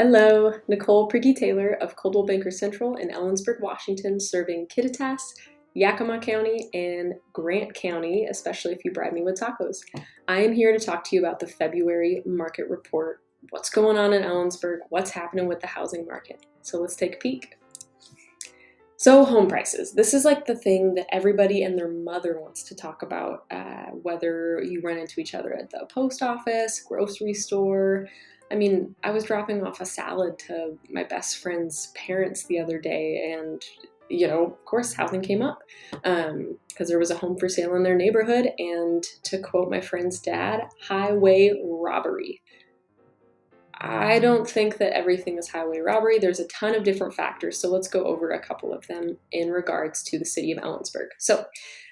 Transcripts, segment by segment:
Hello, Nicole Prigge-Taylor of Coldwell Banker Central in Ellensburg, Washington, serving Kittitas, Yakima County, and Grant County, especially if you bribe me with tacos. I am here to talk to you about the February market report. What's going on in Ellensburg? What's happening with the housing market? So let's take a peek. So home prices. This is like the thing that everybody and their mother wants to talk about, whether you run into each other at the post office, grocery store. I mean, I was dropping off a salad to my best friend's parents the other day, and of course, housing came up because there was a home for sale in their neighborhood, and to quote my friend's dad, highway robbery. I don't think that everything is highway robbery. There's a ton of different factors, so let's go over a couple of them in regards to the city of Ellensburg. So,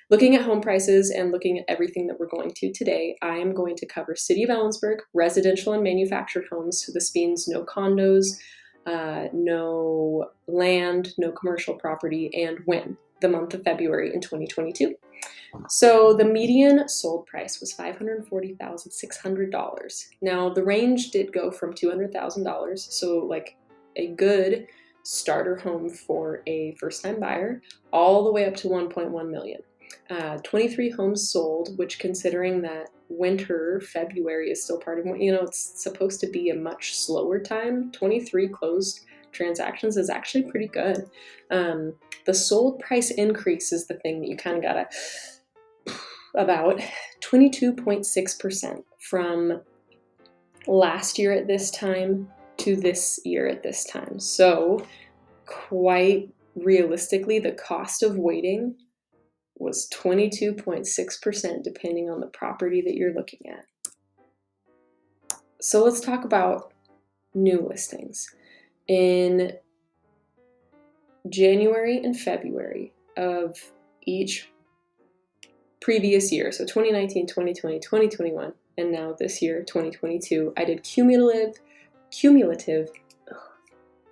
looking at home prices and looking at everything that we're going to today, I am going to cover city of Ellensburg, residential and manufactured homes. So this means no condos, no land, no commercial property, and when? The month of February in 2022. So the median sold price was $540,600. Now the range did go from $200,000, so like a good starter home for a first-time buyer, all the way up to 1.1 million. 23 homes sold, which considering that winter, February is still part of, it's supposed to be a much slower time. 23 closed transactions is actually pretty good. The sold price increase is the thing that you kind of gotta about 22.6% from last year at this time to this year at this time. So quite realistically, the cost of waiting was 22.6% depending on the property that you're looking at. So let's talk about new listings. In January and February of each previous year, so 2019, 2020, 2021, and now this year, 2022, I did cumulative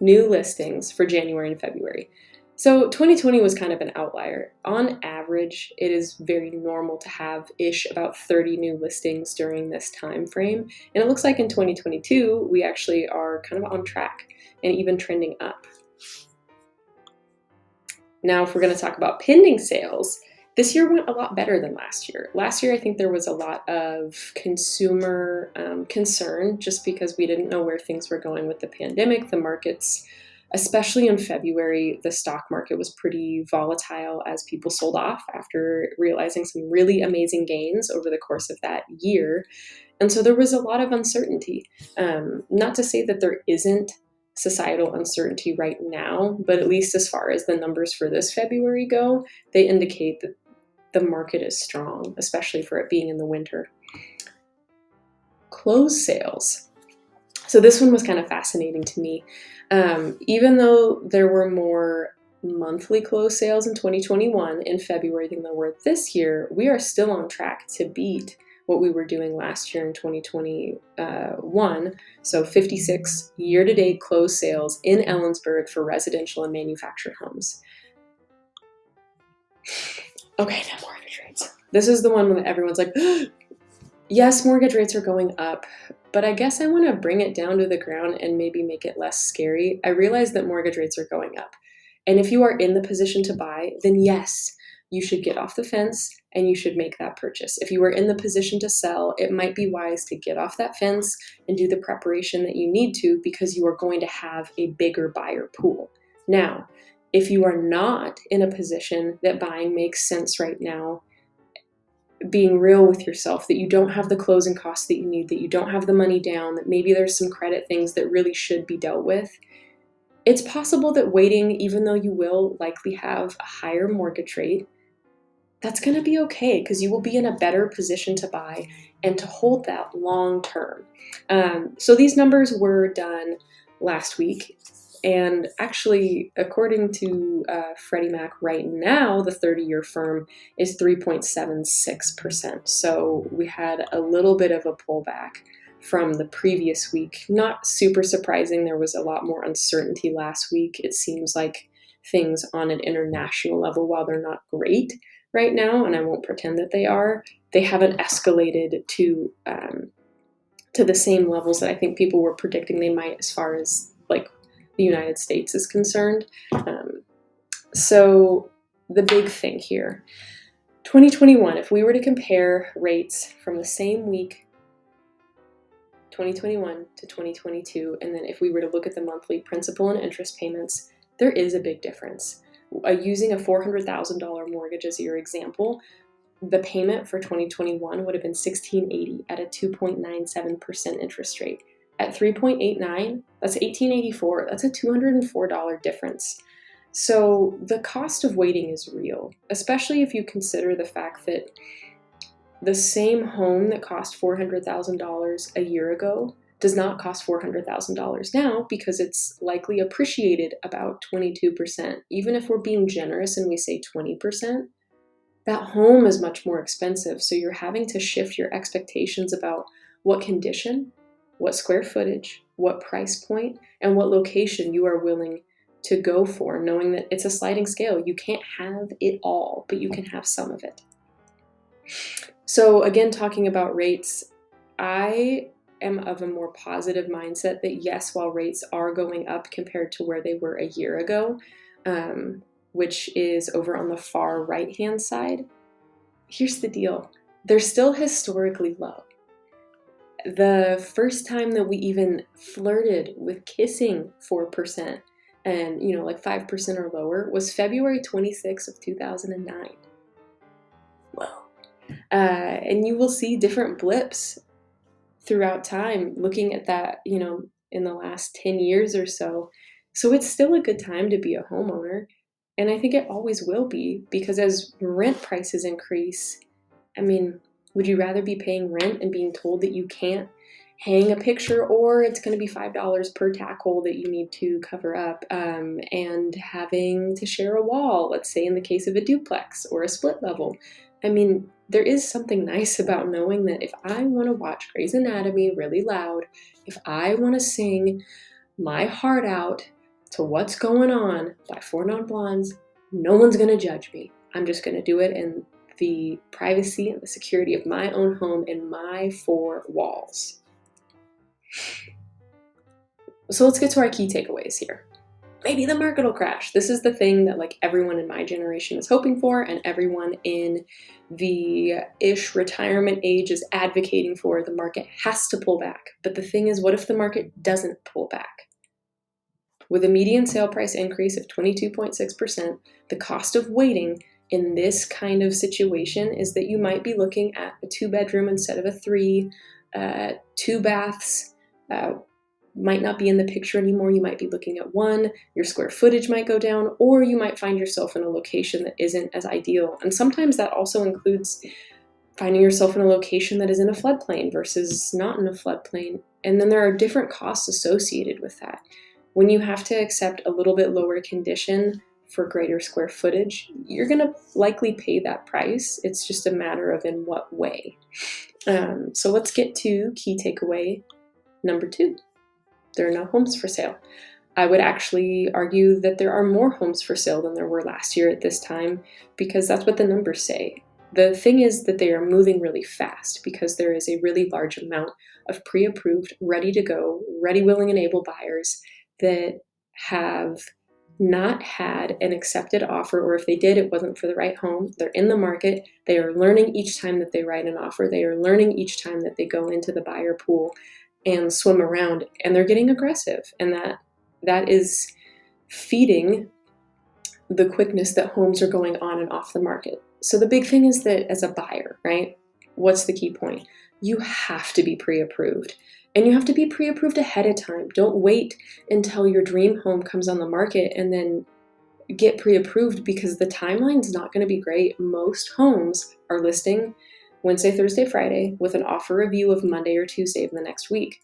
new listings for January and February. So 2020 was kind of an outlier. On average, it is very normal to have about 30 new listings during this time frame. And it looks like in 2022, we actually are kind of on track and even trending up. Now, if we're going to talk about pending sales, this year went a lot better than last year. Last year, I think there was a lot of consumer concern just because we didn't know where things were going with the pandemic. The markets, especially in February, the stock market was pretty volatile as people sold off after realizing some really amazing gains over the course of that year. And so there was a lot of uncertainty. Not to say that there isn't societal uncertainty right now, but at least as far as the numbers for this February go, they indicate that the market is strong, especially for it being in the winter. Closed sales. So this one was kind of fascinating to me. Even though there were more monthly closed sales in 2021 in February than there were this year, we are still on track to beat what we were doing last year in 2021. So 56 year-to-date closed sales in Ellensburg for residential and manufactured homes. Okay, now mortgage rates. This is the one that everyone's like, yes, mortgage rates are going up, but I guess I want to bring it down to the ground and maybe make it less scary. I realize that mortgage rates are going up. And if you are in the position to buy, then yes, you should get off the fence and you should make that purchase. If you are in the position to sell, it might be wise to get off that fence and do the preparation that you need to because you are going to have a bigger buyer pool. Now, if you are not in a position that buying makes sense right now, being real with yourself, that you don't have the closing costs that you need, that you don't have the money down, that maybe there's some credit things that really should be dealt with, it's possible that waiting, even though you will likely have a higher mortgage rate, that's going to be okay because you will be in a better position to buy and to hold that long term. So these numbers were done last week. And actually, according to Freddie Mac right now, the 30-year firm is 3.76%. So we had a little bit of a pullback from the previous week. Not super surprising. There was a lot more uncertainty last week. It seems like things on an international level, while they're not great right now, and I won't pretend that they are, they haven't escalated to to the same levels that I think people were predicting they might as far as like the United States is concerned. So the big thing here, 2021, if we were to compare rates from the same week, 2021 to 2022, and then if we were to look at the monthly principal and interest payments, there is a big difference. Using a $400,000 mortgage as your example, the payment for 2021 would have been $1,680 at a 2.97% interest rate. At 3.89, that's $1,884. That's a $204 difference. So the cost of waiting is real, especially if you consider the fact that the same home that cost $400,000 a year ago does not cost $400,000 now because it's likely appreciated about 22%. Even if we're being generous and we say 20%, that home is much more expensive. So you're having to shift your expectations about what condition, what square footage, what price point, and what location you are willing to go for, knowing that it's a sliding scale. You can't have it all, but you can have some of it. So again, talking about rates, I am of a more positive mindset that yes, while rates are going up compared to where they were a year ago, which is over on the far right-hand side, here's the deal. They're still historically low. The first time that we even flirted with kissing 4% and, like 5% or lower was February 26th of 2009. Well, and you will see different blips throughout time looking at that, in the last 10 years or so. So it's still a good time to be a homeowner. And I think it always will be, because as rent prices increase, would you rather be paying rent and being told that you can't hang a picture, or it's going to be $5 per tack hole that you need to cover up, and having to share a wall, let's say in the case of a duplex or a split level? There is something nice about knowing that if I want to watch Grey's Anatomy really loud, if I want to sing my heart out to What's Going On by Four Non Blondes, no one's going to judge me. I'm just going to do it in the privacy and the security of my own home and my four walls. So let's get to our key takeaways here. Maybe the market will crash. This is the thing that everyone in my generation is hoping for, and everyone in the retirement age is advocating for. The market has to pull back. But the thing is, what if the market doesn't pull back? With a median sale price increase of 22.6%, the cost of waiting in this kind of situation is that you might be looking at a 2-bedroom instead of a 3, 2 baths, might not be in the picture anymore. You might be looking at 1, your square footage might go down, or you might find yourself in a location that isn't as ideal. And sometimes that also includes finding yourself in a location that is in a floodplain versus not in a floodplain. And then there are different costs associated with that. When you have to accept a little bit lower condition for greater square footage, you're going to likely pay that price. It's just a matter of in what way. So let's get to key takeaway number 2. There are no homes for sale. I would actually argue that there are more homes for sale than there were last year at this time, because that's what the numbers say. The thing is that they are moving really fast because there is a really large amount of pre-approved, ready to go, ready, willing, and able buyers that have not had an accepted offer, or if they did, it wasn't for the right home. They're in the market. They are learning each time that they write an offer. They are learning each time that they go into the buyer pool and swim around, and they're getting aggressive. And that is feeding the quickness that homes are going on and off the market. So the big thing is that as a buyer, right, what's the key point? You have to be pre-approved. And you have to be pre-approved ahead of time. Don't wait until your dream home comes on the market and then get pre-approved, because the timeline's not going to be great. Most homes are listing Wednesday, Thursday, Friday with an offer review of Monday or Tuesday of the next week.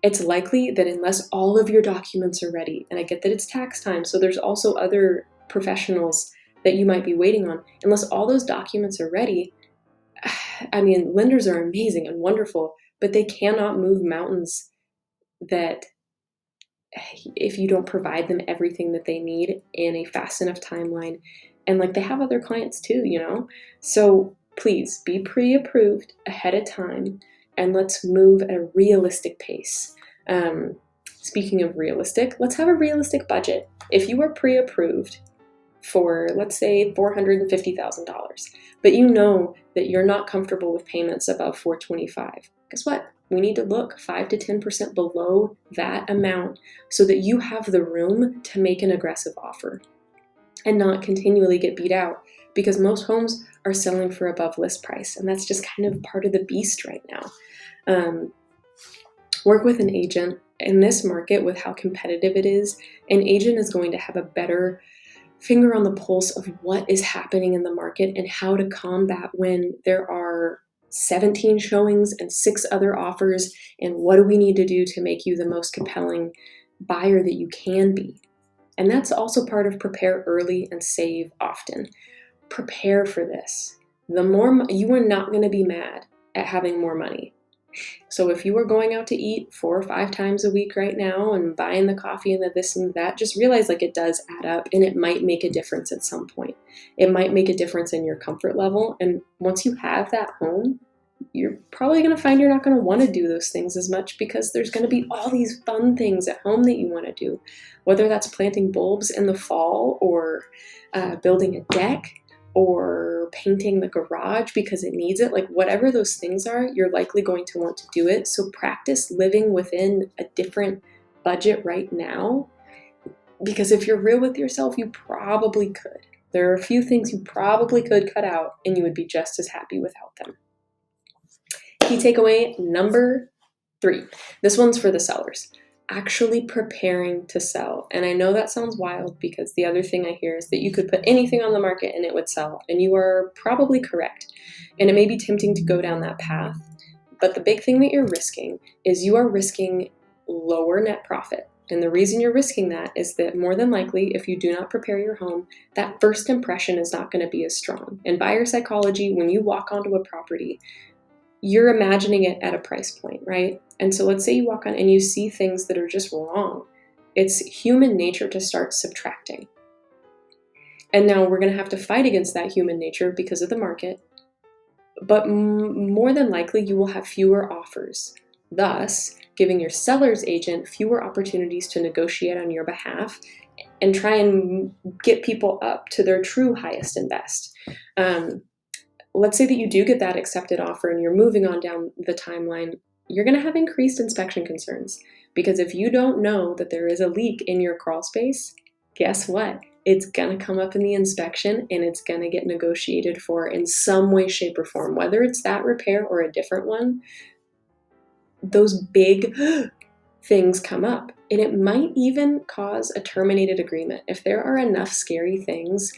It's likely that unless all of your documents are ready, and I get that it's tax time, so there's also other professionals that you might be waiting on, unless all those documents are ready, lenders are amazing and wonderful, but they cannot move mountains that if you don't provide them everything that they need in a fast enough timeline. And they have other clients too, So please be pre-approved ahead of time. and let's move at a realistic pace. Speaking of realistic, let's have a realistic budget. If you are pre-approved for, let's say, $450,000, but you know that you're not comfortable with payments above $425,000, guess what? We need to look 5 to 10% below that amount so that you have the room to make an aggressive offer and not continually get beat out, because most homes are selling for above list price, and that's just kind of part of the beast right now. Work with an agent. In this market, with how competitive it is, an agent is going to have a better finger on the pulse of what is happening in the market and how to combat when there are 17 showings and 6 other offers, and what do we need to do to make you the most compelling buyer that you can be. And that's also part of prepare early and save often. Prepare for this. The more you are not going to be mad at having more money. So if you are going out to eat 4 or 5 times a week right now and buying the coffee and the this and that, just realize like it does add up, and it might make a difference at some point. It might make a difference in your comfort level. And once you have that home, you're probably going to find you're not going to want to do those things as much, because there's going to be all these fun things at home that you want to do, whether that's planting bulbs in the fall or building a deck or painting the garage because it needs it. Like whatever those things are, you're likely going to want to do it. So practice living within a different budget right now, because if you're real with yourself, you probably could. There are a few things you probably could cut out and you would be just as happy without them. Key takeaway number 3. This one's for the sellers. Actually preparing to sell. And I know that sounds wild, because the other thing I hear is that you could put anything on the market and it would sell. And you are probably correct. And it may be tempting to go down that path. But the big thing that you're risking is you are risking lower net profit. And the reason you're risking that is that more than likely, if you do not prepare your home, that first impression is not going to be as strong. And buyer psychology, when you walk onto a property, you're imagining it at a price point, right? And so let's say you walk on and you see things that are just wrong. It's human nature to start subtracting. And now we're going to have to fight against that human nature because of the market. But more than likely, you will have fewer offers, thus giving your seller's agent fewer opportunities to negotiate on your behalf and try and get people up to their true highest and best. Let's say that you do get that accepted offer and you're moving on down the timeline, you're going to have increased inspection concerns, because if you don't know that there is a leak in your crawl space, guess what? It's going to come up in the inspection and it's going to get negotiated for in some way, shape, or form, whether it's that repair or a different one. Those big things come up, and it might even cause a terminated agreement. If there are enough scary things,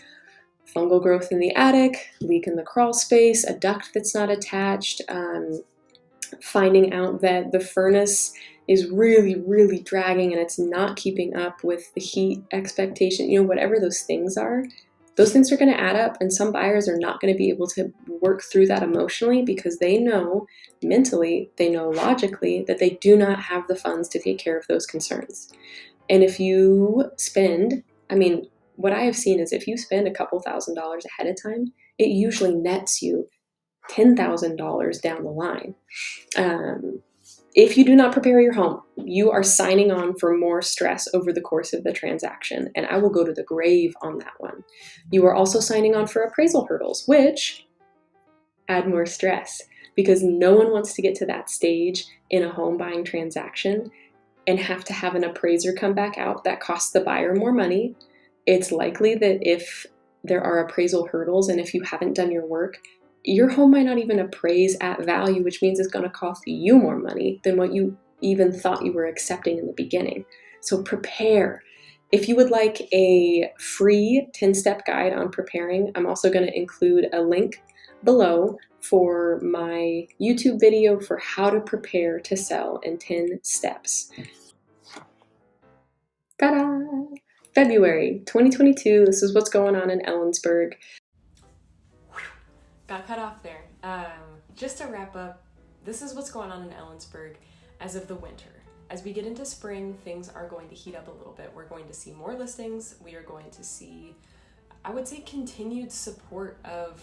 fungal growth in the attic, leak in the crawl space, a duct that's not attached, finding out that the furnace is really, really dragging and it's not keeping up with the heat expectation, whatever those things are going to add up, and some buyers are not going to be able to work through that emotionally, because they know mentally, they know logically that they do not have the funds to take care of those concerns. And if you spend, what I have seen is if you spend a couple $1,000s ahead of time, it usually nets you $10,000 down the line. If you do not prepare your home, you are signing on for more stress over the course of the transaction, and I will go to the grave on that one. You are also signing on for appraisal hurdles, which add more stress, because no one wants to get to that stage in a home buying transaction and have to have an appraiser come back out. That costs the buyer more money. It's likely that if there are appraisal hurdles and if you haven't done your work, your home might not even appraise at value, which means it's going to cost you more money than what you even thought you were accepting in the beginning. So prepare. If you would like a free 10-step guide on preparing, I'm also going to include a link below for my YouTube video for how to prepare to sell in 10 steps. Ta-da! February 2022, this is what's going on in Ellensburg. Got cut off there. Just to wrap up, this is what's going on in Ellensburg as of the winter. As we get into spring, things are going to heat up a little bit. We're going to see more listings. We are going to see, I would say, continued support of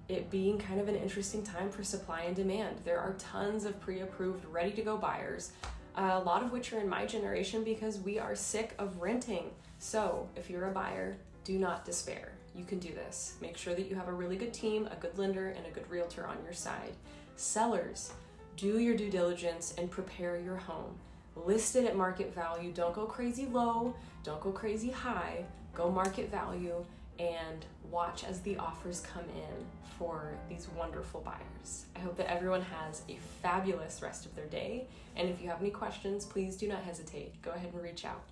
it being kind of an interesting time for supply and demand. There are tons of pre-approved, ready-to-go buyers, a lot of which are in my generation because we are sick of renting. So if you're a buyer, do not despair. You can do this. Make sure that you have a really good team, a good lender, and a good realtor on your side. Sellers, do your due diligence and prepare your home. List it at market value. Don't go crazy low, don't go crazy high, go market value, and watch as the offers come in for these wonderful buyers. I hope that everyone has a fabulous rest of their day. And if you have any questions, please do not hesitate. Go ahead and reach out.